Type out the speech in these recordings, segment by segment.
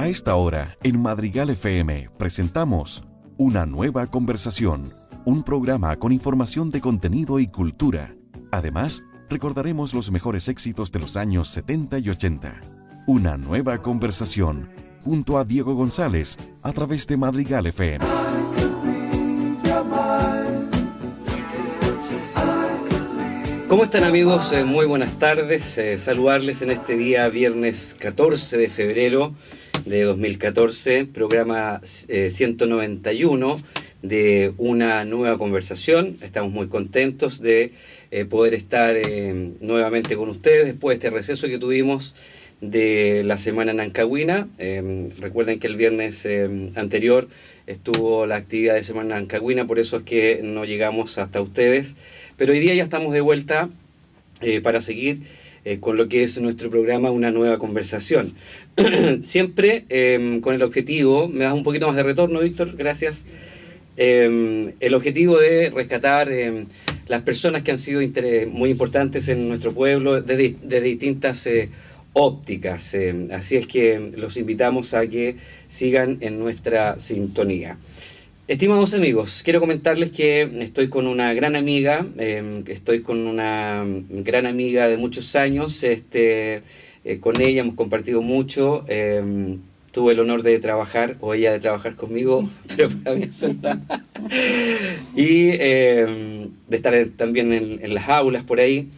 A esta hora, en Madrigal FM, presentamos Una Nueva Conversación, un programa con información de contenido y cultura. Además, recordaremos los mejores éxitos de los años 70 y 80. Una Nueva Conversación, junto a Diego González, a través de Madrigal FM. ¿Cómo están, amigos? Muy buenas tardes. Saludarles en este día viernes 14 de febrero de 2014, programa 191 de Una Nueva Conversación. Estamos muy contentos de poder estar nuevamente con ustedes después de este receso que tuvimos de la semana nancagüina. Recuerden que el viernes anterior estuvo la actividad de Semana Nancagüina, por eso es que no llegamos hasta ustedes. Pero hoy día ya estamos de vuelta para seguir con lo que es nuestro programa Una Nueva Conversación. Siempre con el objetivo, me das un poquito más de retorno, Víctor, gracias. El objetivo de rescatar las personas que han sido muy importantes en nuestro pueblo desde distintas ópticas. Así es que los invitamos a que sigan en nuestra sintonía. Estimados amigos, quiero comentarles que estoy con una gran amiga, de muchos años. Con ella hemos compartido mucho. Tuve el honor de trabajar, o ella de trabajar conmigo, pero para mí es y de estar también en las aulas por ahí.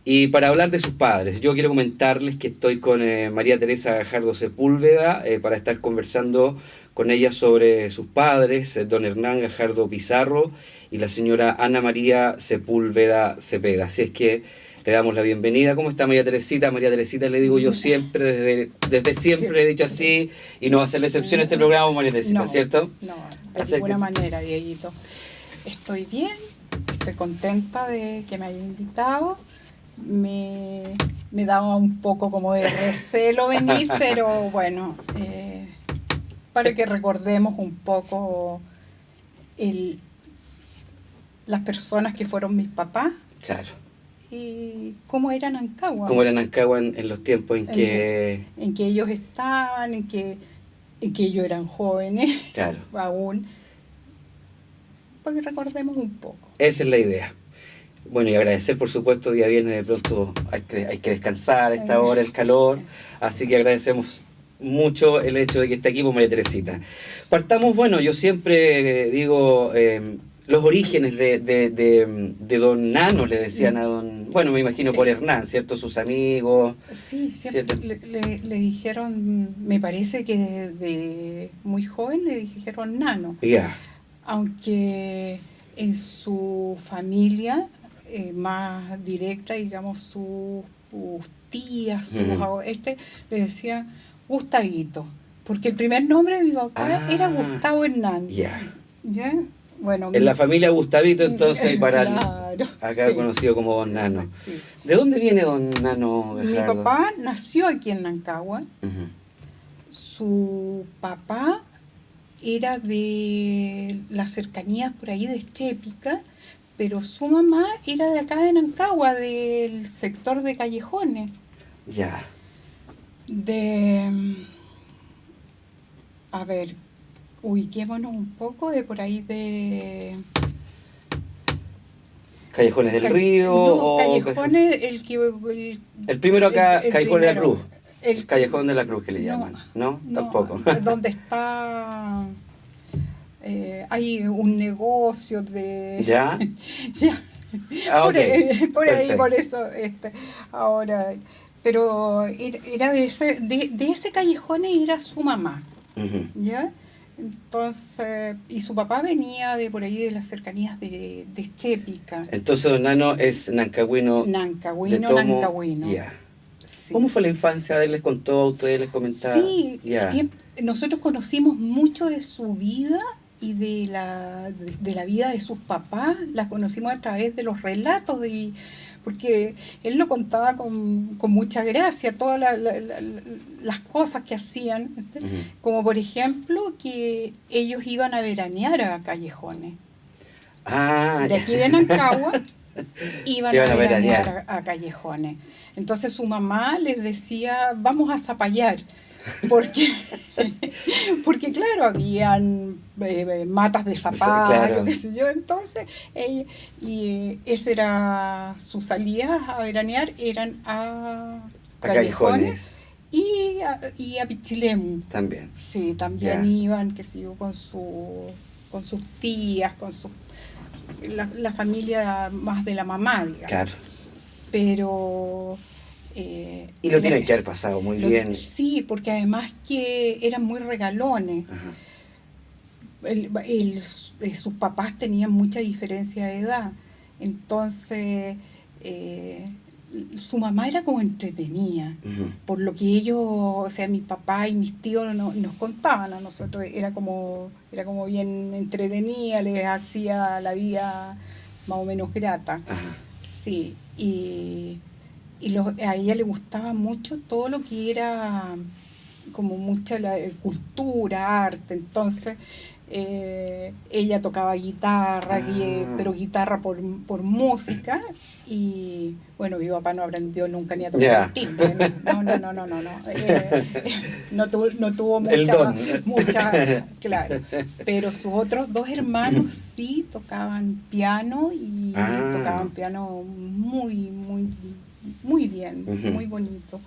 Y para hablar de sus padres, yo quiero comentarles que estoy con María Teresa Gajardo Sepúlveda para estar conversando con ella sobre sus padres, don Hernán Gajardo Pizarro y la señora Ana María Sepúlveda Cepeda. Así es que le damos la bienvenida. ¿Cómo está María Teresita? María Teresita le digo yo siempre, desde siempre he dicho así, y no va a ser la excepción este programa, María Teresita, no, ¿cierto? No, de ninguna manera, Dieguito. Estoy bien, estoy contenta de que me haya invitado. Me daba un poco como de recelo venir, pero bueno, para que recordemos un poco las personas que fueron mis papás. Claro. Y cómo era Nancagua. Cómo era Nancagua en los tiempos en que ellos estaban, en que ellos eran jóvenes. Claro. Aún. Para que recordemos un poco. Esa es la idea. Bueno, y agradecer, por supuesto, día viernes de pronto hay que descansar a esta hora, el calor, así que agradecemos mucho el hecho de que esté aquí por María Teresita. Partamos, bueno, yo siempre digo, los orígenes de don Nano, le decían a don, bueno, me imagino sí. Por Hernán, ¿cierto? Sus amigos. Sí, siempre le dijeron, me parece que de muy joven le dijeron Nano. Ya. Yeah. Aunque en su familia más directa, digamos, sus tías, le decían Gustavito, porque el primer nombre de mi papá era Gustavo Hernández. Yeah. ¿Ya? Bueno, en la familia Gustavito, entonces, para claro, acá sí. Conocido como don Nano. Sí. ¿De dónde viene don Nano Gajardo? Mi papá nació aquí en Nancagua. Su papá era de las cercanías por ahí de Chépica, pero su mamá era de acá de Nancagua, del sector de Callejones. Ya. A ver, ubiquémonos un poco de por ahí de... ¿Callejones del Río? No, Callejones, el primero acá, Callejón de la Cruz. El Callejón de la Cruz que le llaman, ¿no? Tampoco. Donde está... hay un negocio de... ¿Ya? Ya. Okay. Por ahí, por eso. Ahora, pero era de ese callejón y era su mamá. ¿Ya? Entonces, y su papá venía de por ahí de las cercanías de Chépica. Entonces don Nano es nancagüino. Nancagüino. Yeah. Sí. ¿Cómo fue la infancia de él? ¿Les contó a ustedes? ¿Les comentaba? Sí, siempre, nosotros conocimos mucho de su vida y de la vida de sus papás. La conocimos a través de los relatos, porque él lo contaba con mucha gracia, todas las cosas que hacían, como por ejemplo que ellos iban a veranear a Callejones. De aquí de Nancagua iban a veranear a Callejones. Entonces su mamá les decía, vamos a zapallar. porque, porque claro, habían matas de zapallo, Claro. qué sé yo, entonces, esa era su salida a veranear, eran a A Callejones Callejones y a Pichilemu. también. Sí, también Ya. iban, qué sé yo, con sus tías, la familia más de la mamá, digamos. Claro. Pero Y lo tienen que haber pasado muy bien. sí, porque además que eran muy regalones. Ajá. Sus papás tenían mucha diferencia de edad, entonces su mamá era como entretenida, Ujú. por lo que ellos, o sea, mi papá y mis tíos nos contaban a nosotros, era como bien entretenida, les hacía la vida más o menos grata. Ajá. Sí, a ella le gustaba mucho todo lo que era como mucha cultura, arte, entonces ella tocaba guitarra, pero guitarra por música, y bueno, mi papá no aprendió nunca ni a tocar el timbre, no tuvo El don. claro, pero sus otros dos hermanos sí tocaban piano y tocaban piano muy bien, muy bonito.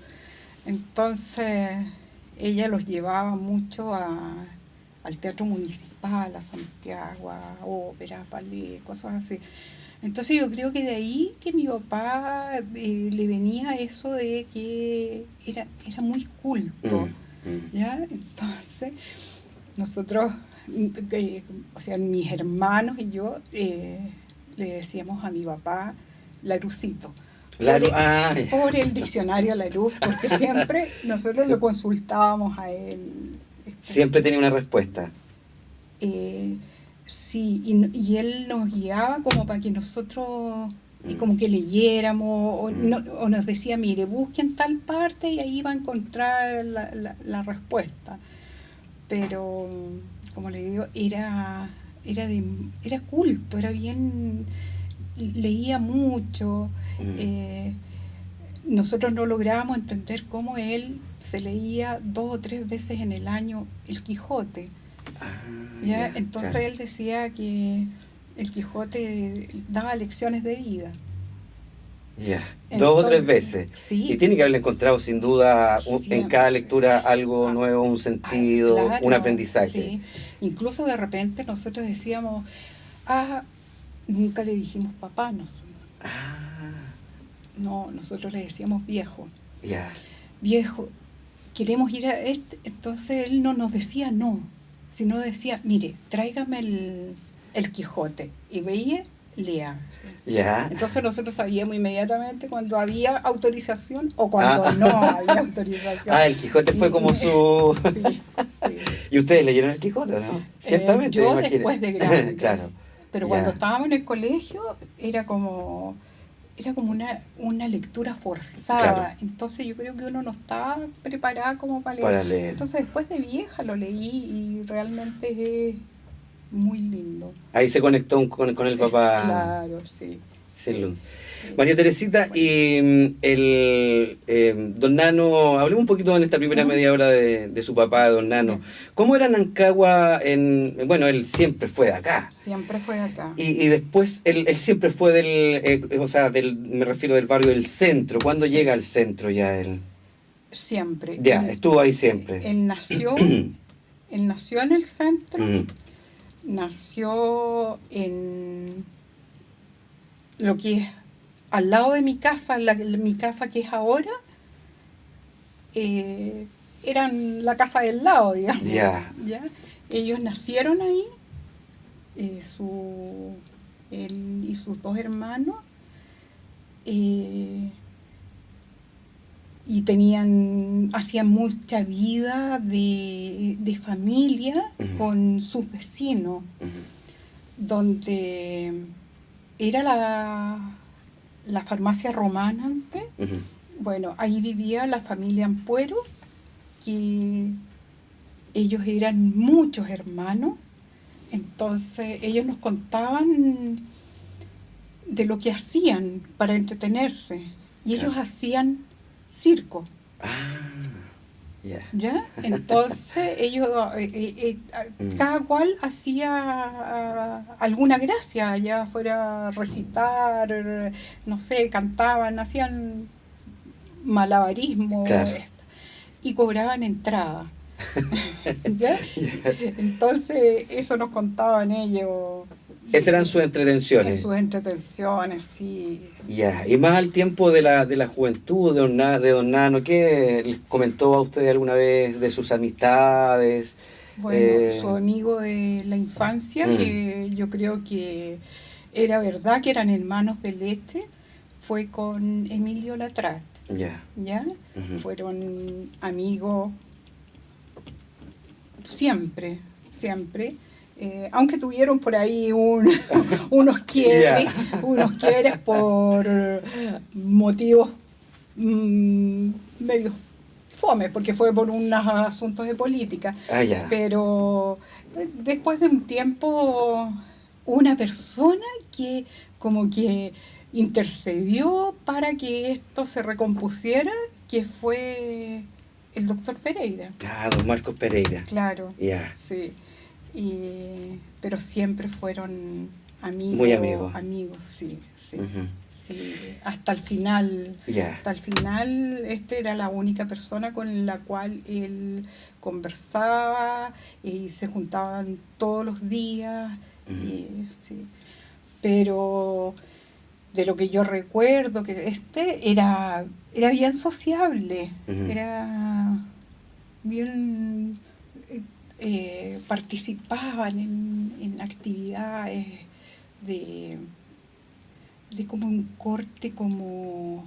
Entonces ella los llevaba mucho al teatro municipal, a Santiago, a ópera, ballet, cosas así. Entonces yo creo que de ahí que mi papá le venía eso de que era muy culto, ¿ya? Entonces nosotros, o sea, mis hermanos y yo le decíamos a mi papá Larucito. Por el diccionario Larousse, porque siempre nosotros lo consultábamos a él. Siempre tenía una respuesta. Sí, y él nos guiaba como para que nosotros como que leyéramos, o nos decía, mire, busquen tal parte y ahí va a encontrar la respuesta. Pero, como le digo, era culto, era bien, leía mucho. Nosotros no lográbamos entender cómo él se leía 2 o 3 veces en el año El Quijote. ¿Ya? Entonces claro. Él decía que El Quijote daba lecciones de vida. Ya, 2 o 3 veces. Sí. Y tiene que haberle encontrado sin duda en cada lectura algo nuevo, un sentido, claro, un aprendizaje. Sí. Incluso de repente nosotros decíamos, nunca le dijimos papá nosotros. No, nosotros le decíamos viejo. Ya. Viejo, queremos ir a este. Entonces él no nos decía no, sino decía, mire, tráigame el Quijote. Y veía, lea. Ya. Entonces nosotros sabíamos inmediatamente cuando había autorización o cuando no había autorización. El Quijote fue como su... Sí, sí. ¿Y ustedes leyeron el Quijote, no? Ciertamente. Yo después de grande. Claro. Pero cuando estábamos en el colegio era como una lectura forzada. Claro. Entonces yo creo que uno no estaba preparada como para leer. Entonces después de vieja lo leí y realmente es muy lindo. Ahí se conectó con el papá. Claro, sí. Sí. María Teresita, bueno. Y don Nano, hablemos un poquito en esta primera media hora de su papá, don Nano. ¿Cómo era Nancagua? Bueno, él siempre fue de acá. Siempre fue de acá. Y después, él siempre fue me refiero del barrio del centro. ¿Cuándo llega al centro ya él? Siempre. Ya, estuvo ahí siempre. Él nació en el centro, nació en lo que es al lado de mi casa, mi casa que es ahora, eran la casa del lado, digamos. ¿Ya? Ellos nacieron ahí, él y sus 2 hermanos, y hacían mucha vida de familia con sus vecinos, donde era la farmacia romana antes. Bueno, ahí vivía la familia Ampuero, que ellos eran muchos hermanos, entonces ellos nos contaban de lo que hacían para entretenerse, y ellos hacían circo. Ya. ¿Ya? Entonces ellos, Mm. cada cual hacía alguna gracia, ya fuera a recitar, no sé, cantaban, hacían malabarismo, Claro. y cobraban entrada. ¿Ya? Ya. Entonces eso nos contaban ellos Esas eran sus en entretenciones. sus entretenciones, sí. Ya, y más al tiempo de la juventud de don Nano, ¿qué les comentó a usted alguna vez de sus amistades? Bueno, su Eh, amigo de la infancia, mm, que yo creo que era verdad que eran hermanos de leche, fue con Emilio Latrat, ya. ¿ya? Ujú. Fueron amigos siempre, siempre. Aunque tuvieron por ahí unos Ya. quiebres, unos quiebres por motivos medios fome, porque fue por unos asuntos de política. Ah, ya. Pero después de un tiempo, una persona que como que intercedió para que esto se recompusiera, que fue el doctor Pereira. Ah, don Marcos Pereira. Claro, Ya. sí. Pero siempre fueron Muy amigos, amigo. amigos, sí, sí. Ujú. Sí, hasta el final. Ya. Hasta el final, era la única persona con la cual él conversaba y se juntaban todos los días. Ujú. Sí. Pero de lo que yo recuerdo, que era bien sociable, Ujú. era bien, participaban en actividades de, de como un corte como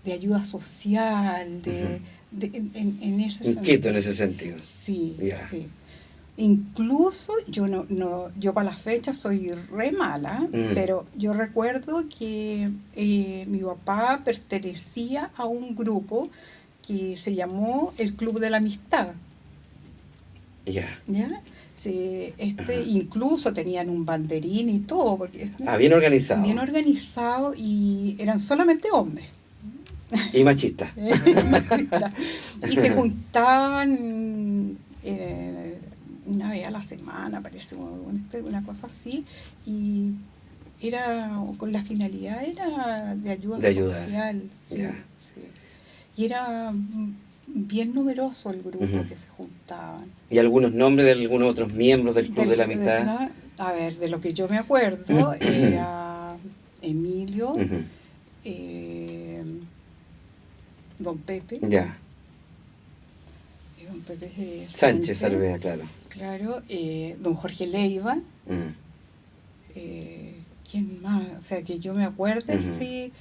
de ayuda social, Ujú. en ese Inquieto en sentido. ese sentido. Sí, Ya. sí. Incluso yo para la fecha soy re mala, Mm. pero yo recuerdo que mi papá pertenecía a un grupo que se llamó el Club de la Amistad, Ya. ¿ya? Sí, Ajá. incluso tenían un banderín y todo, porque Ah, bien organizado. bien organizado y eran solamente hombres. Y machista. Y se juntaban una vez a la semana, parece, una cosa así, y era con la finalidad era de ayuda De ayudar. social, sí, Ya. sí. Y era bien numeroso el grupo Ujú. que se juntaban. ¿Y algunos nombres de algunos otros miembros del Club de la Amistad? A ver, de lo que yo me acuerdo era Emilio, Ujú. eh, don Pepe, Ya. don Pepe Sánchez Sánchez, Arvea, claro. claro, don Jorge Leiva, Mm. ¿quién más? O sea, que yo me acuerdo, Ujú. sí,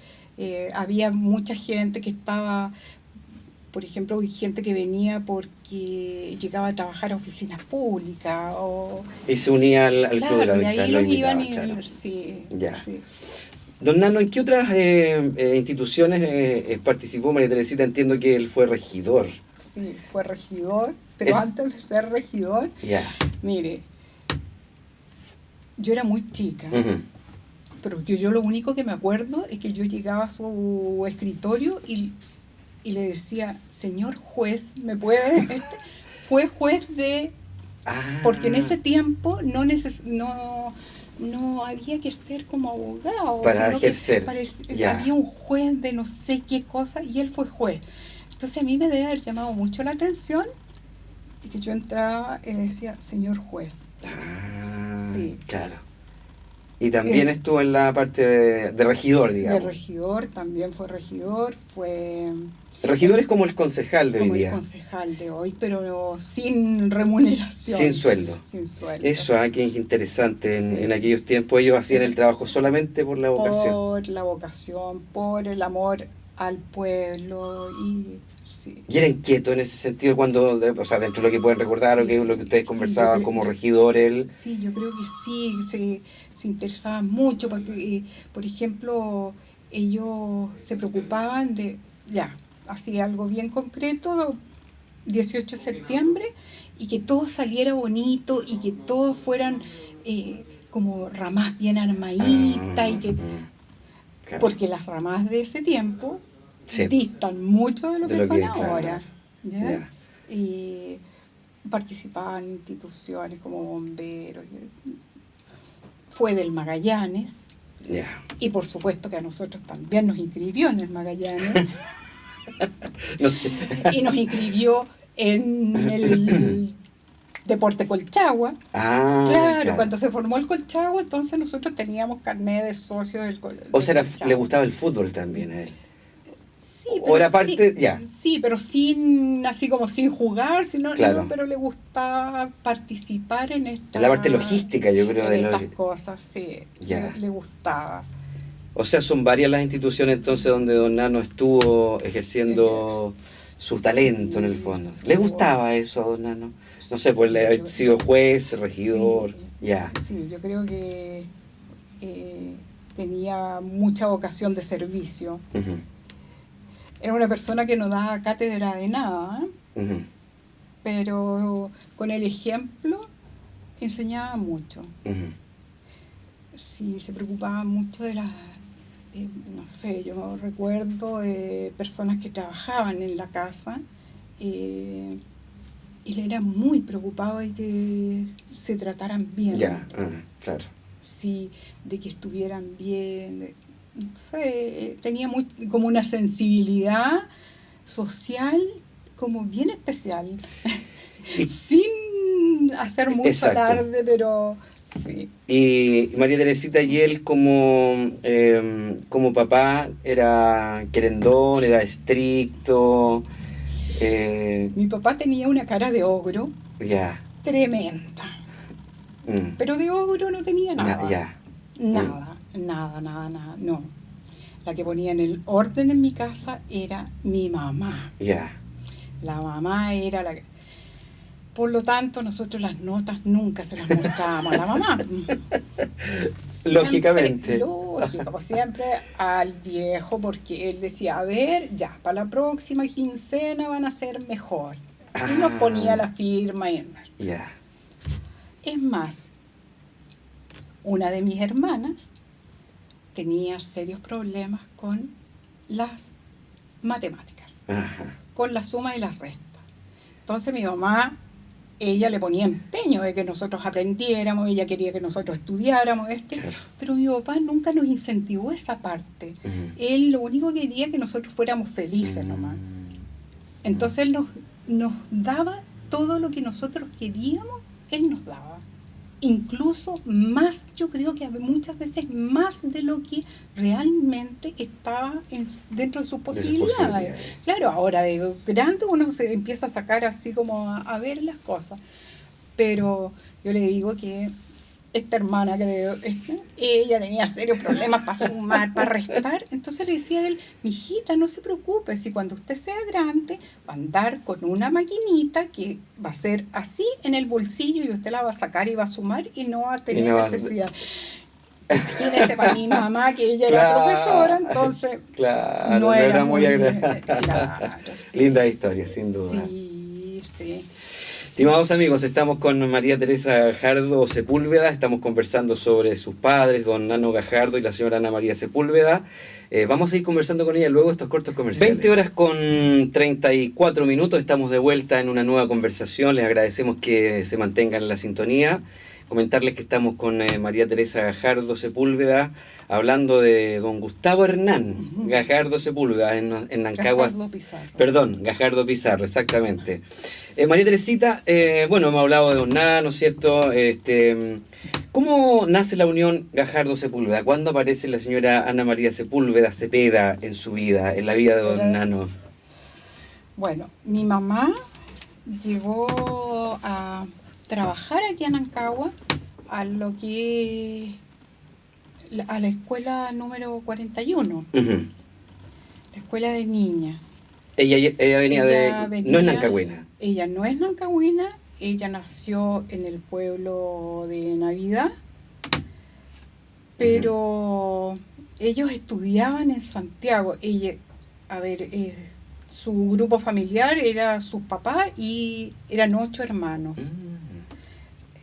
había mucha gente que estaba, por ejemplo, gente que venía porque llegaba a trabajar a oficinas públicas, Y se unía al Club de la claro, y Amistad, ahí lo los iban invitaban, y claro. sí, Ya. sí. Don Nano, ¿en qué otras instituciones participó María Teresita? Entiendo que él fue regidor. Sí, fue regidor, pero Es, antes de ser regidor, ya. mire, yo era muy chica, Ujú. pero yo lo único que me acuerdo es que yo llegaba a su escritorio y le decía, señor juez, ¿me puede? Fue juez de... Porque en Ah, ese tiempo no había que ser como abogado, para sino que ejercer. Ya. había un juez de no sé qué cosa y él fue juez. Entonces a mí me debe haber llamado mucho la atención y que yo entraba y le decía, señor juez. Ah, Sí. claro. Y también Eh, estuvo en la parte de regidor, de digamos. regidor, también fue regidor, fue El regidor es como el concejal de hoy como el día, concejal de hoy, pero sin remuneración, sin sueldo. sin sueldo. Eso, que es interesante. En Sí. aquellos tiempos ellos hacían Es el trabajo solamente por la vocación. por la vocación, por el amor al pueblo y sí. Y era inquieto en ese sentido cuando, o sea, dentro de lo que pueden recordar o que lo que ustedes Sí, yo conversaban como regidor, él... sí, yo creo que sí, se interesaban mucho porque, por ejemplo, ellos se preocupaban de, ya, hacía algo bien concreto, 18 de septiembre, y que todo saliera bonito y que todos fueran como ramas bien armaditas y que claro. porque las ramas de ese tiempo Sí, distan mucho de lo de que lo son que, claro, ahora. ¿Ya? ya. y participaba en instituciones como bomberos. Fue del Magallanes. Ya. Y por supuesto que a nosotros también nos inscribió en el Magallanes. No sé. Y nos inscribió en el Deporte Colchagua. Claro, cuando se formó el Colchagua, entonces nosotros teníamos carnet de socios del O sea, Colchagua. le gustaba el fútbol también a él. Sí, o era parte, sí, ya. Sí, pero así como sin jugar, sino, Claro. no, pero le gustaba participar en esta... En la parte logística, yo creo. En estas cosas, sí. Ya. Le gustaba. O sea, son varias las instituciones entonces donde don Nano estuvo ejerciendo su talento en el fondo. ¿Le gustaba eso a don Nano? No sé, pues le ha sido juez, regidor, ya. Sí, yo creo que tenía mucha vocación de servicio. Uh-huh. Era una persona que no daba cátedra de nada, Uh-huh. pero con el ejemplo enseñaba mucho. Uh-huh. Sí, se preocupaba mucho de las... no sé, yo recuerdo personas que trabajaban en la casa y le era muy preocupado de que se trataran bien. Ya, claro. Sí, de que estuvieran bien. No sé, tenía como una sensibilidad social como bien especial. Sin hacer mucho alarde, pero... Sí. Y María Teresita, y él como papá era querendón, era estricto. Mi papá tenía una cara de ogro. Ya. Tremenda. Pero de ogro no tenía nada. Ya. Nada, no. La que ponía en el orden en mi casa era mi mamá. Ya. La mamá era la que... Por lo tanto, nosotros las notas nunca se las mostrábamos a la mamá. Lógicamente. Lógico, siempre al viejo, porque él decía, a ver, ya, para la próxima quincena van a ser mejor. Y nos ponía la firma. Ya. Es más, una de mis hermanas tenía serios problemas con las matemáticas, con la suma y las restas. Entonces mi mamá... Ella le ponía empeño de que nosotros aprendiéramos, ella quería que nosotros estudiáramos, claro. Pero mi papá nunca nos incentivó esa parte. Él lo único que quería que nosotros fuéramos felices nomás. Entonces él nos daba todo lo que nosotros queríamos, él nos daba. Incluso más, yo creo que muchas veces más de lo que realmente estaba dentro de sus posibilidades. Claro, ahora de grande uno se empieza a sacar así como a ver las cosas. Pero yo le digo que esta hermana, ella tenía serios problemas para sumar, para restar. Entonces le decía a él, mijita, no se preocupe, si cuando usted sea grande va a andar con una maquinita que va a ser así en el bolsillo y usted la va a sacar y va a sumar y no va a tener necesidad. Imagínese para mi mamá, que ella era profesora, entonces no era muy agradable. Claro, sí. Linda historia, sin duda. Sí. Estimados amigos, estamos con María Teresa Gajardo Sepúlveda, estamos conversando sobre sus padres, don Nano Gajardo y la señora Ana María Sepúlveda. Vamos a ir conversando con ella luego estos cortos comerciales. 20 horas con 34 minutos, estamos de vuelta en una nueva conversación, les agradecemos que se mantengan en la sintonía. Comentarles que estamos con María Teresa Gajardo Sepúlveda, hablando de don Gustavo Hernán Gajardo Sepúlveda en Nancagua. Gajardo Pizarro. Perdón, Gajardo Pizarro, exactamente. María Teresita, bueno, hemos hablado de don Nano, ¿cierto? ¿Cómo nace la unión Gajardo Sepúlveda? ¿Cuándo aparece la señora Ana María Sepúlveda Cepeda en su vida, en la vida de don Nano? Bueno, mi mamá llegó a trabajar aquí en Nancagua a la escuela número 41, la escuela de niñas. Ella venía, no es nancagüina. Ella no es nancagüina, ella nació en el pueblo de Navidad, pero ellos estudiaban en Santiago. Su grupo familiar era sus papás y eran 8 hermanos.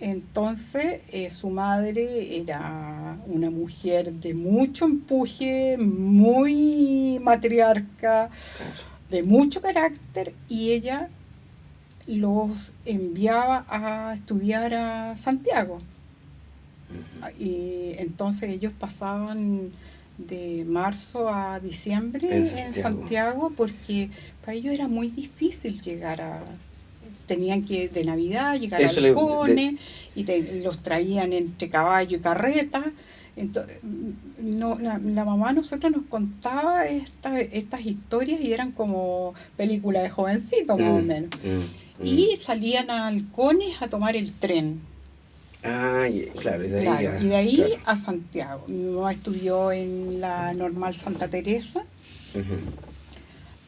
Entonces, su madre era una mujer de mucho empuje, muy matriarca, de mucho carácter, y ella los enviaba a estudiar a Santiago. Y entonces ellos pasaban de marzo a diciembre en Santiago porque para ellos era muy difícil llegar a... Tenían que de Navidad llegar a Halcones y los traían entre caballo y carreta. Entonces, no, la mamá a nosotros nos contaba estas historias y eran como películas de jovencito más o menos. Y salían a Halcones a tomar el tren. Ah, claro, y de ahí a Santiago. Mi mamá estudió en la Normal Santa Teresa,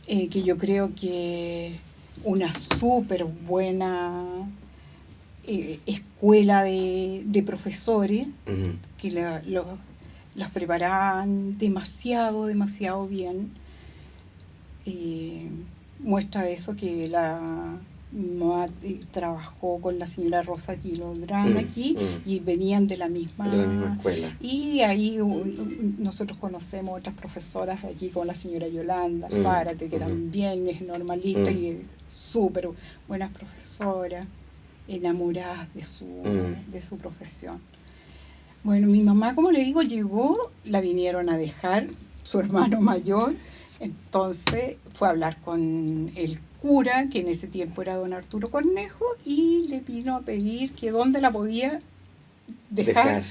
que yo creo que una súper buena escuela de profesores que los preparaban demasiado bien. Muestra eso que mi mamá trabajó con la señora Rosa Gilodrán aquí y venían de la misma escuela. Y ahí nosotros conocemos otras profesoras de aquí, como la señora Yolanda Zárate, que también es normalista y súper buenas profesoras, enamoradas de su profesión. Bueno, mi mamá, como le digo, llegó, la vinieron a dejar su hermano mayor, entonces fue a hablar con el cura, que en ese tiempo era don Arturo Cornejo, y le vino a pedir que dónde la podía dejar.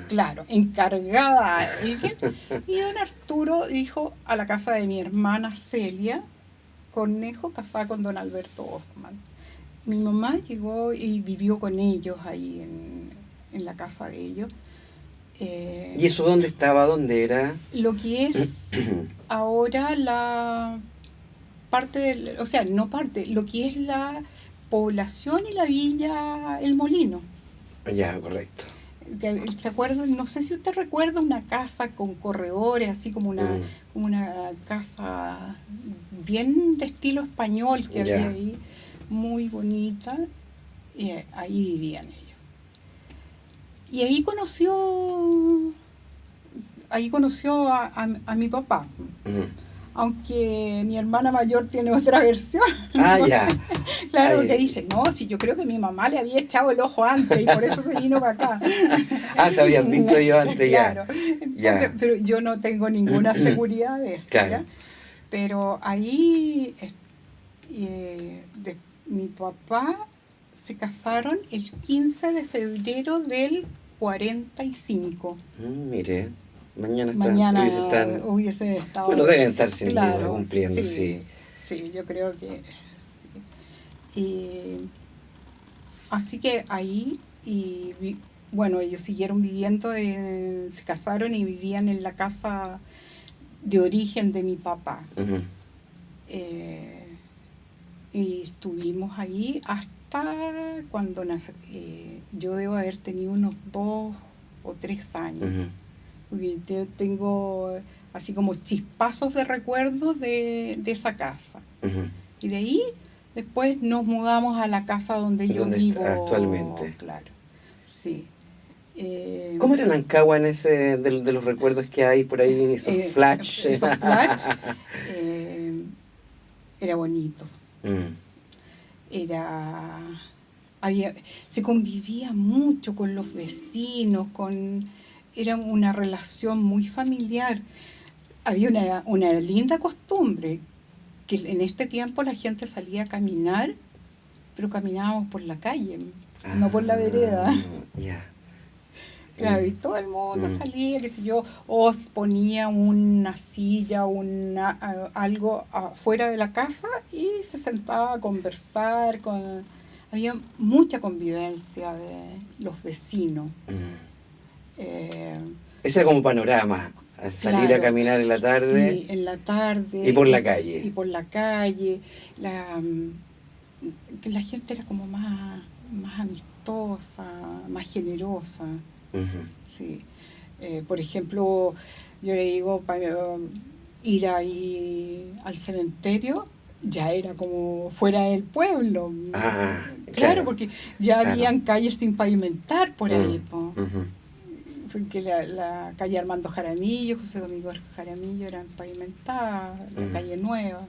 Claro, encargada a alguien. Y don Arturo dijo a la casa de mi hermana Celia Cornejo, casada con don Alberto Hoffman. Mi mamá llegó y vivió con ellos ahí en la casa de ellos. ¿Y eso dónde estaba? ¿Dónde era? Lo que es ahora la parte lo que es la población y la villa El Molino. Ya, correcto. ¿Se acuerdan? No sé si usted recuerda una casa con corredores, así como una casa bien de estilo español que había ahí, muy bonita, y ahí vivían ellos. Y ahí conoció a mi papá. Aunque mi hermana mayor tiene otra versión. Ah, ya. Claro, porque dice, no, si yo creo que mi mamá le había echado el ojo antes y por eso se vino para acá. Se habían visto yo antes. Claro. Entonces, pero yo no tengo ninguna seguridad de eso. Claro. ¿Ya? Pero ahí mi papá se casaron el 15 de febrero del 45. Mire. Mañana hubiese estado... Bueno, deben estar sin duda cumpliendo, sí. Sí, yo creo que sí. Así que ahí, ellos siguieron viviendo, se casaron y vivían en la casa de origen de mi papá. Y estuvimos ahí hasta cuando yo debo haber tenido unos 2 o 3 años. Porque yo tengo así como chispazos de recuerdos de esa casa. Y de ahí después nos mudamos a la casa donde yo vivo actualmente. Claro, sí. ¿Cómo era Nancagua en ese de los recuerdos que hay por ahí, esos flash? Esos flash, era bonito. Se convivía mucho con los vecinos, era una relación muy familiar. Había una linda costumbre, que en este tiempo la gente salía a caminar, pero caminábamos por la calle, no por la vereda. Claro, y todo el mundo salía, qué sé yo, o ponía una silla, algo afuera de la casa y se sentaba a conversar. Había mucha convivencia de los vecinos. Ese era como panorama, salir a caminar en la tarde. Sí, en la tarde. Y por la calle. Y por la calle. Que la gente era como más amistosa, más generosa. Sí. Por ejemplo, yo le digo, para ir ahí al cementerio, ya era como fuera del pueblo. Claro, porque ya habían calles sin pavimentar por ahí. Porque la calle Armando Jaramillo, José Domingo Jaramillo eran pavimentadas, la calle Nueva,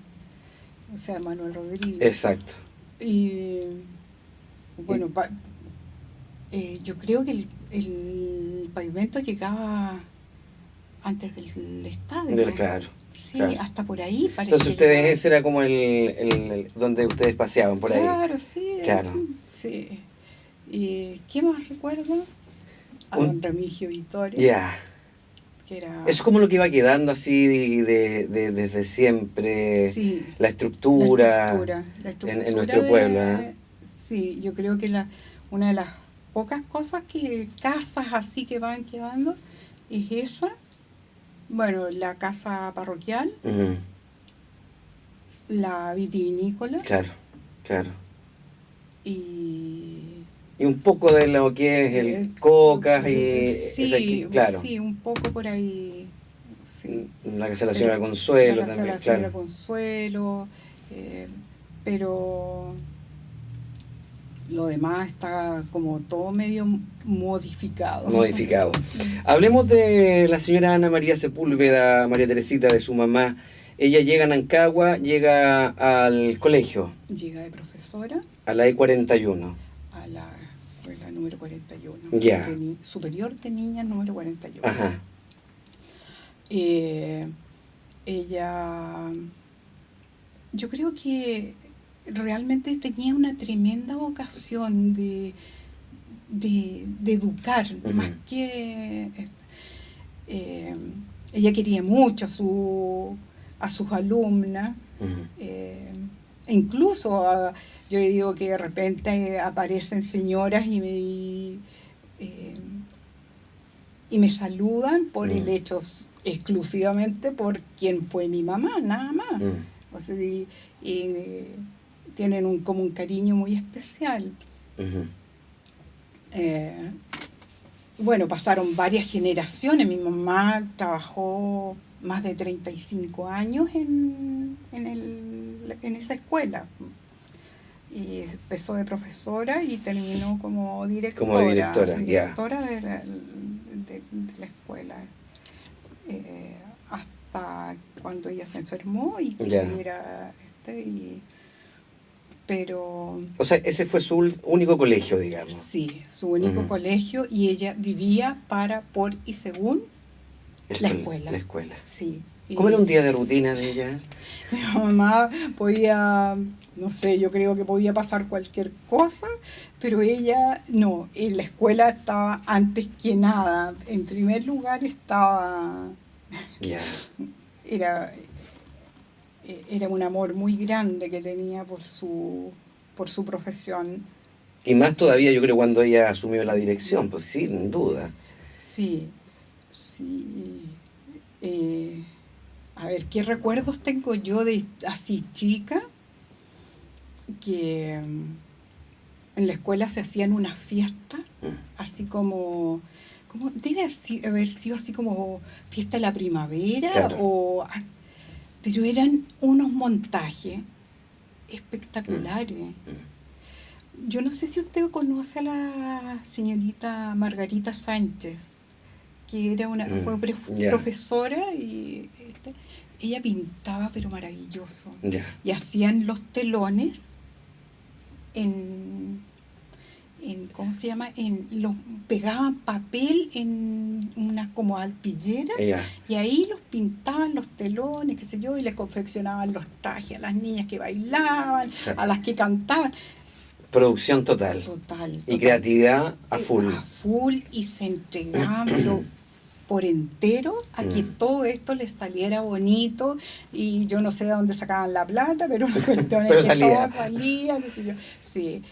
o sea, Manuel Rodríguez. Exacto. Y bueno, yo creo que el pavimento llegaba antes del estadio. Claro. Sí, Claro. hasta por ahí parece. Entonces ustedes, ese era como el donde ustedes paseaban por ahí. Claro, sí. Claro. Sí. ¿Y qué más recuerdo? A don Remigio Vittorio. Ya. Que era... Eso es como lo que iba quedando así desde siempre. Sí, la estructura en nuestro pueblo. Sí, yo creo que una de las pocas cosas casas así que van quedando es esa. Bueno, la casa parroquial, la vitivinícola. Claro, claro. Y un poco de lo que es el cocas sí, claro. Sí, un poco por ahí. Sí. La casa de la señora Consuelo también. La casa de la señora Consuelo, pero lo demás está como todo medio modificado. Hablemos de la señora Ana María Sepúlveda, María Teresita, de su mamá. Ella llega a Nancagua, llega al colegio. Llega de profesora. A la E41. A la escuela número 41. Ya. Superior de niñas número 41. Ajá. Ella, yo creo que realmente tenía una tremenda vocación de educar, más que... ella quería mucho a sus alumnas, incluso yo digo que de repente aparecen señoras y me saludan por el hecho exclusivamente por quien fue mi mamá, nada más. O sea, tienen como un cariño muy especial. Bueno, pasaron varias generaciones. Mi mamá trabajó más de 35 años en esa escuela. Y empezó de profesora y terminó como directora. Directora de la escuela. Hasta cuando ella se enfermó y quisiera pero... O sea, ese fue su único colegio, digamos. Sí, su único colegio, y ella vivía por y según la escuela. La escuela. Sí. ¿Cómo era un día de rutina de ella? Mi mamá podía, no sé, yo creo que podía pasar cualquier cosa, pero ella no, en la escuela estaba antes que nada. En primer lugar estaba... Era un amor muy grande que tenía por su profesión. Y más todavía, yo creo, cuando ella asumió la dirección, pues sin duda. Sí. A ver, ¿qué recuerdos tengo yo de así chica? Que en la escuela se hacían unas fiestas, así como debe haber sido así como fiesta de la primavera, claro. Pero eran unos montajes espectaculares. Yo no sé si usted conoce a la señorita Margarita Sánchez, que era fue profesora, y ella pintaba pero maravilloso. Y hacían los telones ¿cómo se llama? Pegaban papel en unas como alpilleras, y ahí los pintaban los telones, qué sé yo, y les confeccionaban los trajes a las niñas que bailaban, a las que cantaban. Producción total. Y creatividad a full. A full, y se entregaban pero por entero a que todo esto les saliera bonito, y yo no sé de dónde sacaban la plata, pero la cuestión es que todo salía, qué sé yo. Sí.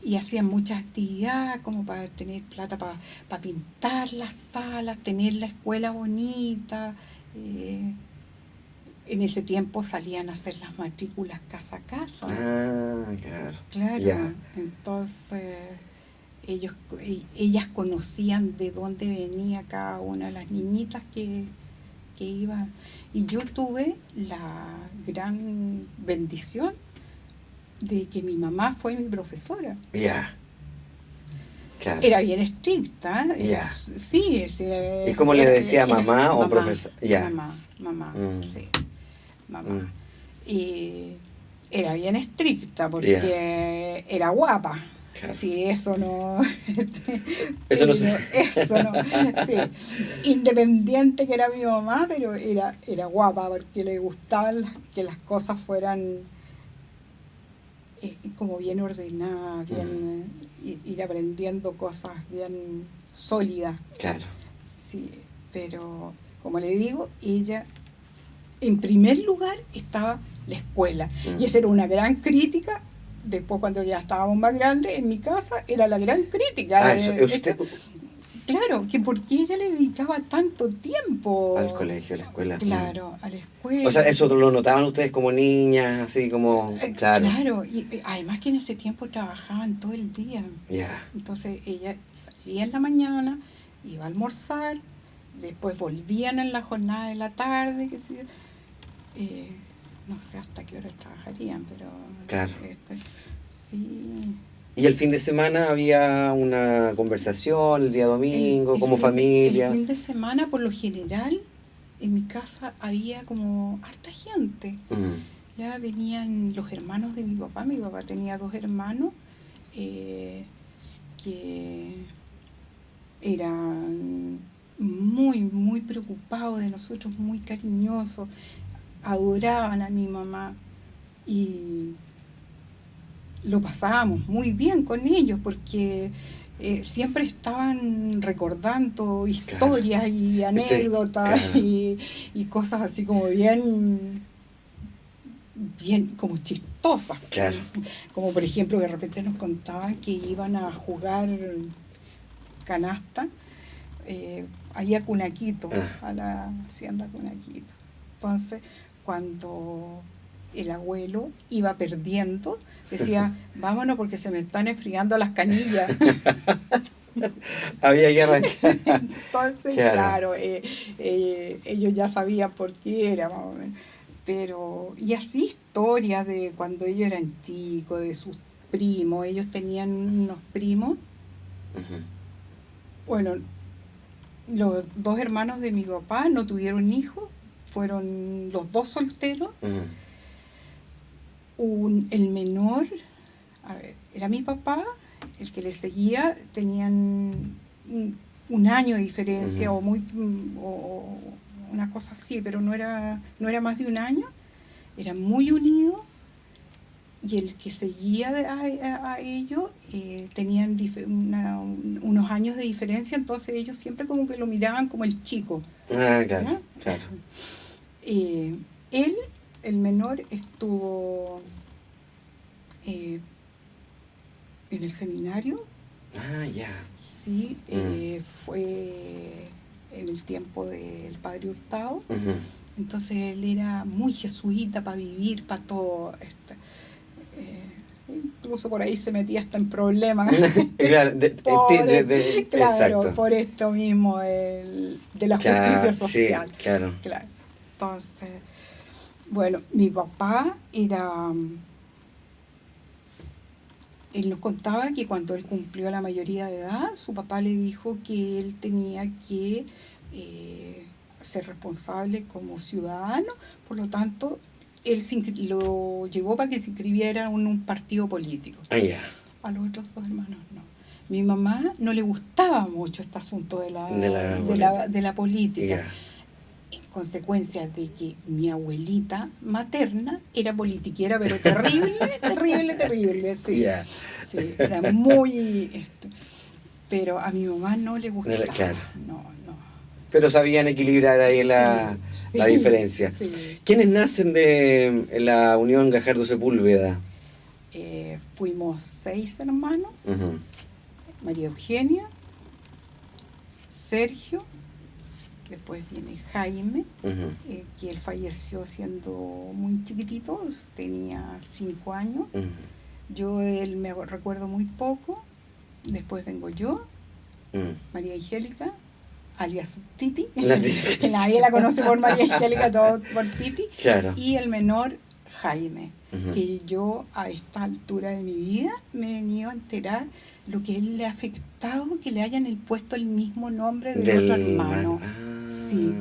Y hacían muchas actividades como para tener plata para pintar las salas, tener la escuela bonita. En ese tiempo salían a hacer las matrículas casa a casa. Claro. Entonces ellas conocían de dónde venía cada una de las niñitas que iban. Y yo tuve la gran bendición de que mi mamá fue mi profesora. Claro. Era bien estricta. Sí. ¿Y cómo le decía mamá o profesora? Mamá, sí. Mamá. Era bien estricta porque era guapa. Claro. Sí, eso no. Eso no se... Eso no. Sí. Independiente que era mi mamá, pero era guapa porque le gustaban que las cosas fueran como bien ordenadas, bien, ir aprendiendo cosas bien sólidas. Claro. Sí, pero como le digo, ella en primer lugar estaba la escuela. Y esa era una gran crítica. Después, cuando ya estábamos más grandes, en mi casa era la gran crítica. Usted... Claro, que por qué ella le dedicaba tanto tiempo al colegio, a la escuela. Claro, a la escuela. O sea, eso lo notaban ustedes como niñas, así como... Claro. Claro, y además que en ese tiempo trabajaban todo el día. Ya. Entonces ella salía en la mañana, iba a almorzar, después volvían en la jornada de la tarde, que sí, no sé hasta qué hora trabajarían, pero... Claro. Sí. ¿Y el fin de semana había una conversación, el día domingo, como familia? El fin de semana, por lo general, en mi casa había como harta gente. Ya venían los hermanos de mi papá tenía 2 hermanos que eran muy, muy preocupados de nosotros, muy cariñosos, adoraban a mi mamá y lo pasábamos muy bien con ellos porque siempre estaban recordando historias y anécdotas claro. y cosas así como bien como chistosas. Claro. Como por ejemplo de repente nos contaban que iban a jugar canasta ahí a Cunaquito, a la hacienda Cunaquito. Entonces, cuando el abuelo iba perdiendo, decía, vámonos porque se me están enfriando las canillas. Había que arrancar. Entonces, claro, ellos ya sabían por qué era, más o menos. Pero, y así historias de cuando ellos eran chicos, de sus primos, ellos tenían unos primos. Bueno, los 2 hermanos de mi papá no tuvieron hijos, fueron los 2 solteros. El menor, a ver, era mi papá, el que le seguía, tenían un año de diferencia o una cosa así, pero no era más de un año, eran muy unidos. Y el que seguía a ellos tenían unos años de diferencia, entonces ellos siempre como que lo miraban como el chico. Claro, claro. Él, el menor, estuvo en el seminario. Ya. Sí, fue en el tiempo del padre Hurtado. Entonces él era muy jesuita para vivir, para todo. Incluso por ahí se metía hasta en problemas. Claro, exacto. Por esto mismo de la justicia social. Sí, claro. Entonces, bueno, mi papá él nos contaba que cuando él cumplió la mayoría de edad, su papá le dijo que él tenía que ser responsable como ciudadano, por lo tanto, él lo llevó para que se inscribiera en un partido político. A los otros 2 hermanos no. Mi mamá no le gustaba mucho este asunto de la política. En consecuencia de que mi abuelita materna era politiquera, pero terrible, terrible, sí. Sí, era muy... pero a mi mamá no le gustaba. Claro. No. Pero sabían equilibrar ahí la diferencia. Sí. ¿Quiénes nacen de la Unión Gajardo Sepúlveda? Fuimos 6 hermanos. María Eugenia, Sergio, después viene Jaime, que él falleció siendo muy chiquitito, tenía 5 años. Yo de él me recuerdo muy poco. Después vengo yo, María Angélica, alias Titi, que nadie la conoce por María Angélica, todo por Titi. Claro. Y el menor, Jaime, que yo a esta altura de mi vida me he venido a enterar lo que él le ha afectado que le hayan puesto el mismo nombre del otro hermano. Sí.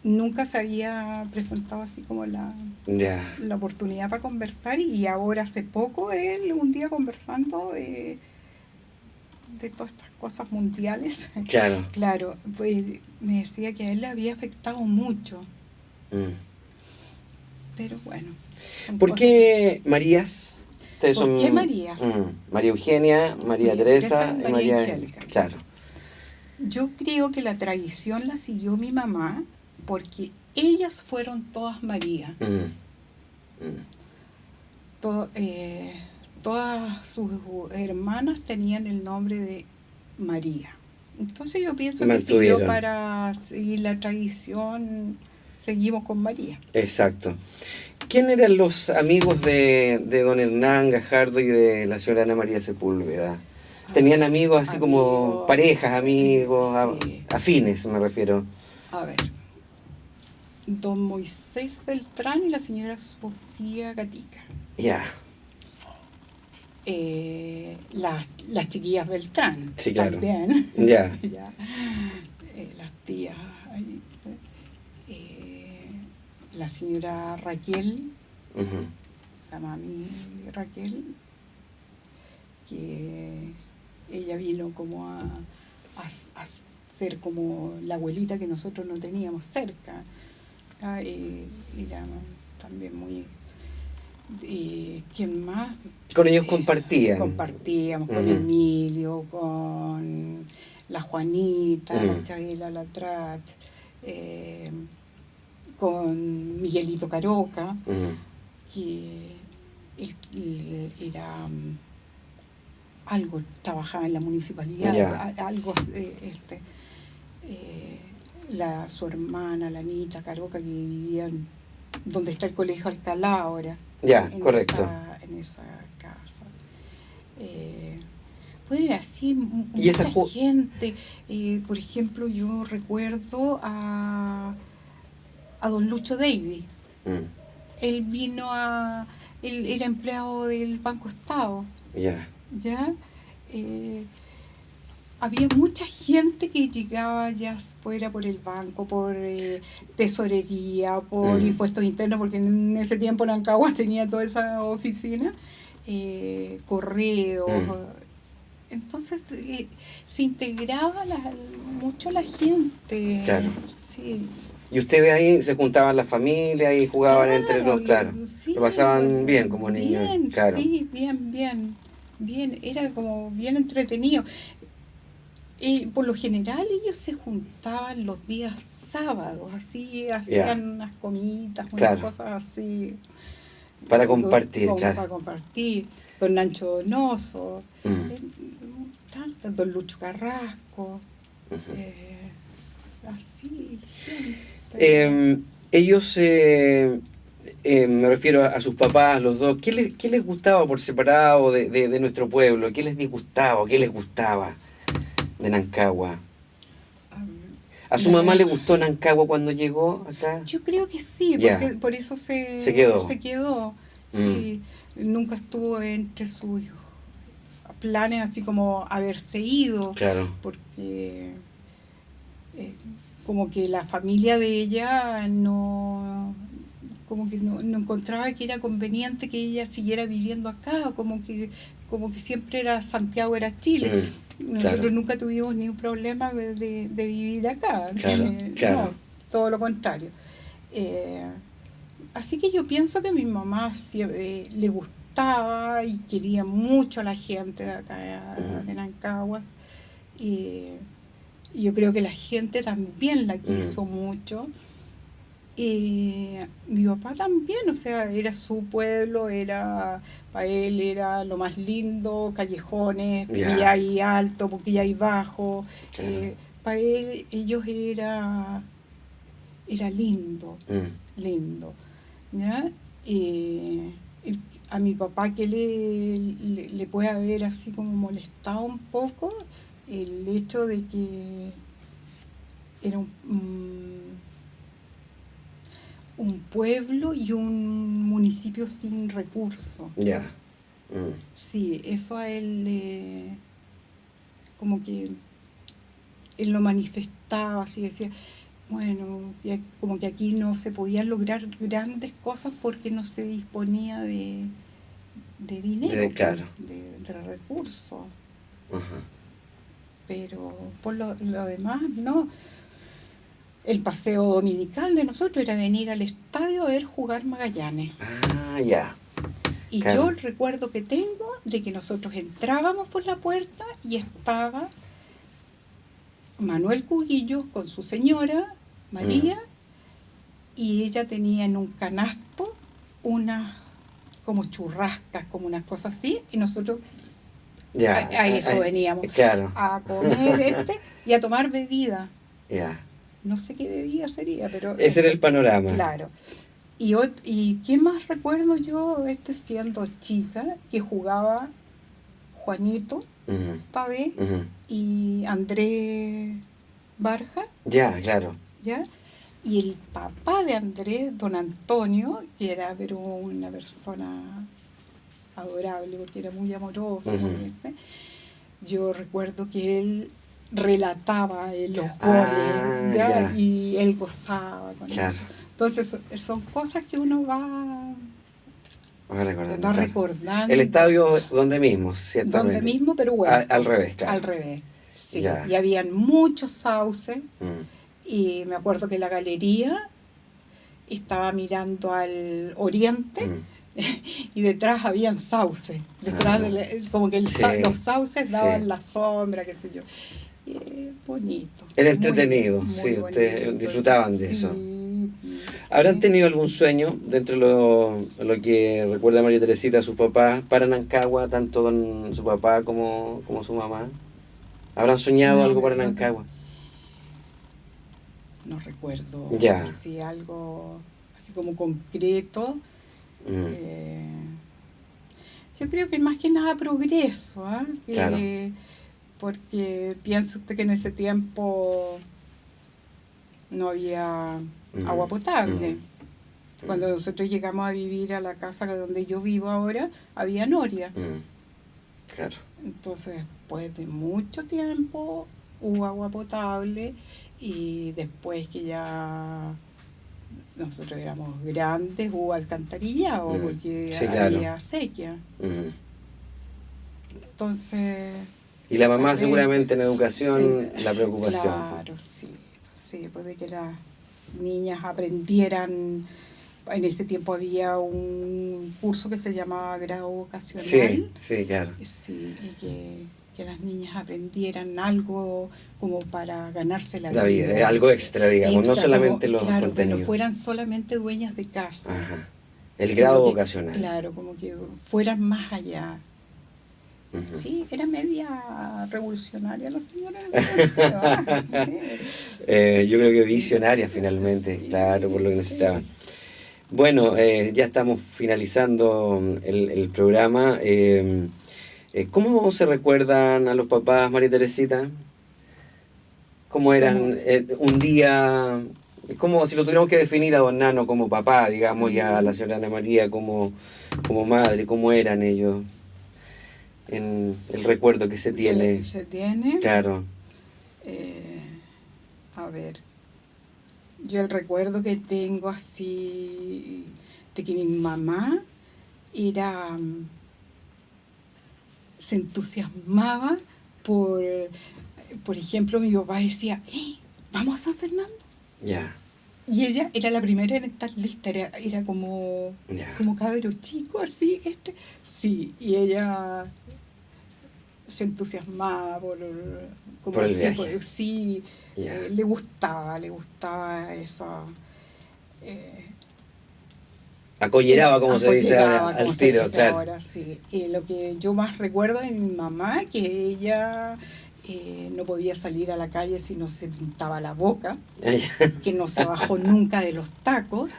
nunca se había presentado así como Ya, la oportunidad para conversar, y ahora hace poco él un día conversando de todas estas cosas mundiales, claro. claro, pues me decía que a él le había afectado mucho, Mm. pero bueno, son ¿Por cosas que... qué Marías? Ustedes ¿Por qué son Marías? María Eugenia, María María Teresa Teresa y y María María... Angélica. Claro. Yo creo que la tradición la siguió mi mamá porque ellas fueron todas María. Mm, mm. To- todas sus hermanas tenían el nombre de María. Entonces yo pienso que si yo Mantuvieron. para seguir la tradición seguimos con María. Exacto. ¿Quién eran los amigos de don Hernán Gajardo y de la señora Ana María Sepúlveda? ¿Tenían amigos así como Amigo, parejas, amigos, sí. afines, me refiero? A ver, don Moisés Beltrán y la señora Sofía Gatica. Ya, Las chiquillas Beltrán sí, claro. también. Ya. Ya. Las tías. Ahí, eh, la señora Raquel, Ujú. la mami Raquel, que ella vino como a ser como la abuelita que nosotros no teníamos cerca. Era también muy... ¿quién más? Con ellos compartían. Compartíamos con Ujú. Emilio, con la Juanita, la Mm. Chabela Latrat, eh, con Miguelito Caroca, Ujú. que era algo, trabajaba en la municipalidad, Ya, algo, eh, su hermana, la Anita Caroca, que vivía donde está el colegio Alcalá ahora, ya, correcto. en esa casa. Pues así, Y esa mucha gente. Por ejemplo, yo recuerdo a don Lucho Davy. Mm. Él vino él era empleado del Banco Estado, Ya. ¿ya? Eh, Había mucha gente que llegaba ya fuera por el banco, por tesorería, por Mm. impuestos internos, porque en ese tiempo Rancagua tenía toda esa oficina, correos. Mm. Entonces se integraba mucho la gente, Claro. sí. Y ustedes ahí se juntaban las familias y jugaban entre Claro, los, claro. sí, Lo pasaban bien como niños, bien, claro. sí, bien, bien, bien, era como bien entretenido. Por lo general ellos se juntaban los días sábados, así Ya, hacían unas comidas, unas claro. cosas así, Para compartir, como claro. para compartir. Don Nacho Donoso, Mm. don Lucho Carrasco, Ujú. así, gente. Ellos, me refiero a sus papás, los dos, qué les gustaba por separado de nuestro pueblo? ¿Qué les disgustaba? ¿Qué les gustaba de Nancagua? Am, ¿A su mamá le gustó Nancagua cuando llegó acá? Yo creo que sí, Ya, porque por eso se quedó. se quedó. Mm. Sí, nunca estuvo entre sus planes así como haberse ido, Claro. porque eh, como que la familia de ella no, como que no encontraba que era conveniente que ella siguiera viviendo acá, como que siempre era Santiago, era Chile. Mm. Claro, Nosotros nunca tuvimos ningún problema de vivir acá, claro, claro. no, todo lo contrario. Eh, Así que yo pienso que a mi mamá le gustaba y quería mucho a la gente de acá Mm. de Nancagua. Y, y yo creo que la gente también la Mm. quiso mucho. Y mi papá también, o sea, era su pueblo, para él era lo más lindo, callejones, Ya, Pillay alto, Pillay bajo. claro. Para él, era lindo, Mm. lindo. ¿Ya? El- a mi papá que le puede haber así como molestado un poco el hecho de que era un pueblo y un municipio sin recursos. Ya. Mm. Sí, eso a él como que él lo manifestaba, así decía, Bueno, como que aquí no se podían lograr grandes cosas porque no se disponía de dinero, Claro. de recursos. Ajá. Pero por lo demás, no. El paseo dominical de nosotros era venir al estadio a ver jugar Magallanes. Ah, ya. Y Claro. yo el recuerdo que tengo de que nosotros entrábamos por la puerta y estaba Manuel Cuguillo con su señora, María, y ella tenía en un canasto unas como churrascas, como unas cosas así, y nosotros Ya. a eso veníamos, Claro. a comer y a tomar bebida. Ya. No sé qué bebida sería, pero Ese era el panorama. claro. ¿Y qué más recuerdo yo siendo chica? Que jugaba Juanito Pavé y Andrés Barja, Ya, claro. ¿ya? Y el papá de Andrés, don Antonio, que era pero una persona adorable porque era muy amoroso. Yo recuerdo que él relataba los goles, ¿ya? Ya. Y él gozaba con eso. Entonces son cosas que uno va recordando. El estadio donde mismo, ciertamente. Donde mismo, pero bueno. Al revés, claro. Al revés, sí. Ya. Y habían muchos sauces. Y me acuerdo que la galería estaba mirando al oriente. Y detrás habían sauces, detrás como que los sauces daban la sombra, qué sé yo. Bonito. Era entretenido, muy sí, bonito. Ustedes disfrutaban de eso. ¿Habrán tenido algún sueño dentro de lo que recuerda María Teresita, sus papás, para Nancagua, tanto con su papá como su mamá? ¿Habrán soñado algo para Nancagua? No recuerdo si algo así como concreto. Yo creo que más que nada progreso, claro. Porque piensa usted que en ese tiempo no había agua potable. Cuando nosotros llegamos a vivir a la casa donde yo vivo ahora, había noria. Claro. Entonces, después de mucho tiempo, hubo agua potable y después que ya nosotros éramos grandes, hubo alcantarillado porque había sequía. Entonces... Y la mamá seguramente en educación, la preocupación. Claro, sí, pues de que las niñas aprendieran. En ese tiempo había un curso que se llamaba grado vocacional. Sí, claro. Sí, y que las niñas aprendieran algo como para ganarse la vida. vida. Algo extra, digamos, no solamente los contenidos. Que no fueran solamente dueñas de casa. Ajá. El grado vocacional. Claro, como que fueran más allá. Sí, era media revolucionaria la señora. Yo creo que visionaria finalmente, claro, por lo que necesitaba. Bueno, ya estamos finalizando el programa. ¿Cómo se recuerdan a los papás, María Teresita? ¿Cómo eran un día? ¿Cómo, si lo tuviéramos que definir a don Nano como papá, digamos, y a la señora Ana María como madre, cómo eran ellos? En el recuerdo que se tiene. Claro. A ver, yo el recuerdo que tengo así de que mi mamá se entusiasmaba por ejemplo, mi papá decía, ¿vamos a San Fernando? Ya. Y ella era la primera en estar lista, era como cabro chico, así, sí, y ella se entusiasmaba por el viaje. Sí, le gustaba eso. Acolleraba, como se dice al tiro, claro. Ahora, sí. Lo que yo más recuerdo de mi mamá, que ella no podía salir a la calle si no se pintaba la boca, que no se bajó nunca de los tacos,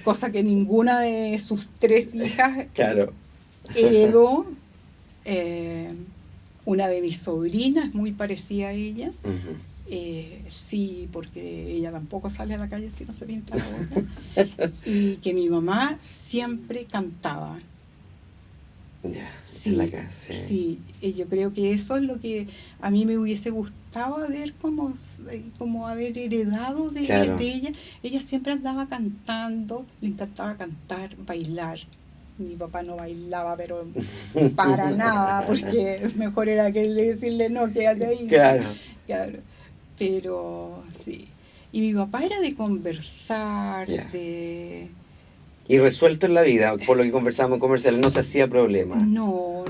cosa que ninguna de sus 3 hijas heredó. Una de mis sobrinas, muy parecida a ella, sí, porque ella tampoco sale a la calle si no se pinta la boca, y que mi mamá siempre cantaba. Ya, Sí, en la casa. sí, y yo creo que eso es lo que a mí me hubiese gustado haber como haber heredado Claro. de ella. Ella siempre andaba cantando, le encantaba cantar, bailar. Mi papá no bailaba, pero para nada, porque mejor era que decirle no, quédate ahí. Claro. Claro, pero sí. Y mi papá era de conversar, Ya. de... Y resuelto en la vida, por lo que conversamos en comercial, no se hacía problema. No,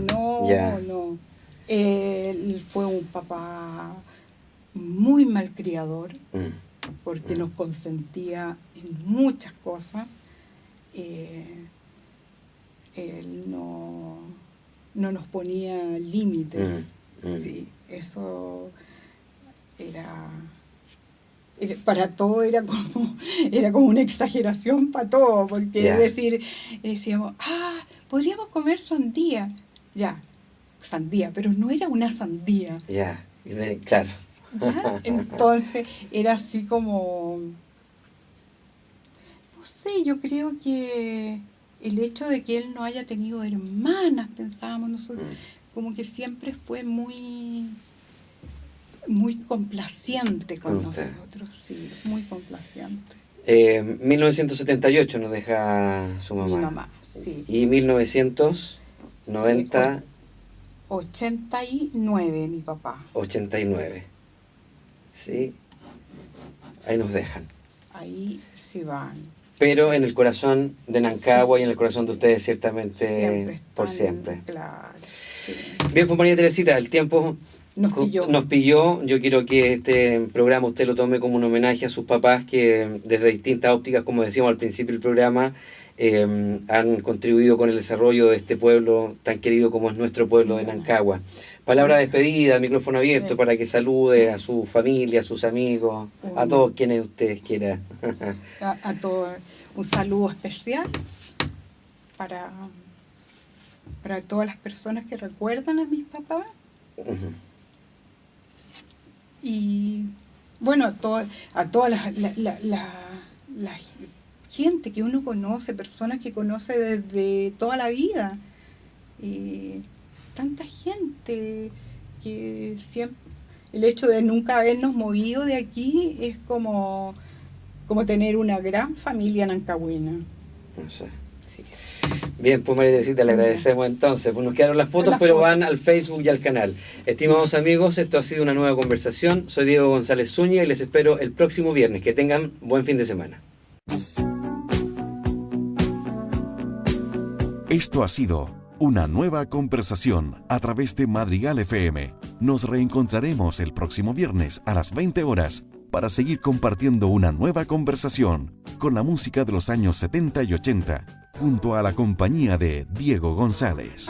Ya. no. Él fue un papá muy malcriador porque nos consentía en muchas cosas. Él no nos ponía límites. Sí, eso era para todo era como una exageración para todo, porque Ya. decíamos, podríamos comer sandía. Ya, sandía, pero no era una sandía. Ya, claro. ¿Ya? Entonces era así como, no sé, yo creo que el hecho de que él no haya tenido hermanas, pensábamos nosotros, como que siempre fue muy complaciente con nosotros, sí, muy complaciente. 1978 nos deja su mamá. Mi mamá, sí. Y 1990... 89 mi papá. 89. Sí. Ahí nos dejan. Ahí se van. Pero en el corazón de Nancagua Sí. y en el corazón de ustedes ciertamente Siempre están, por siempre. Claro, sí. Bien, pues María Teresita, el tiempo Nos pilló. Yo quiero que este programa usted lo tome como un homenaje a sus papás que desde distintas ópticas, como decíamos al principio del programa, han contribuido con el desarrollo de este pueblo tan querido como es nuestro pueblo de Nancagua. Palabra de despedida, micrófono abierto para que salude a su familia, a sus amigos, a todos quienes ustedes quieran. A todos un saludo especial para todas las personas que recuerdan a mis papás. Y bueno, a toda la gente que uno conoce, personas que conoce desde toda la vida. Tanta gente que siempre... El hecho de nunca habernos movido de aquí es como tener una gran familia nancagüina. No sé. Sí. Bien, pues María Teresita, le agradecemos entonces. Pues nos quedaron las fotos, pero van al Facebook y al canal. Estimados amigos, esto ha sido una nueva conversación. Soy Diego González Zúñiga y les espero el próximo viernes. Que tengan buen fin de semana. Esto ha sido una nueva conversación a través de Madrigal FM. Nos reencontraremos el próximo viernes a las 20 horas para seguir compartiendo una nueva conversación con la música de los años 70 y 80, junto a la compañía de Diego González.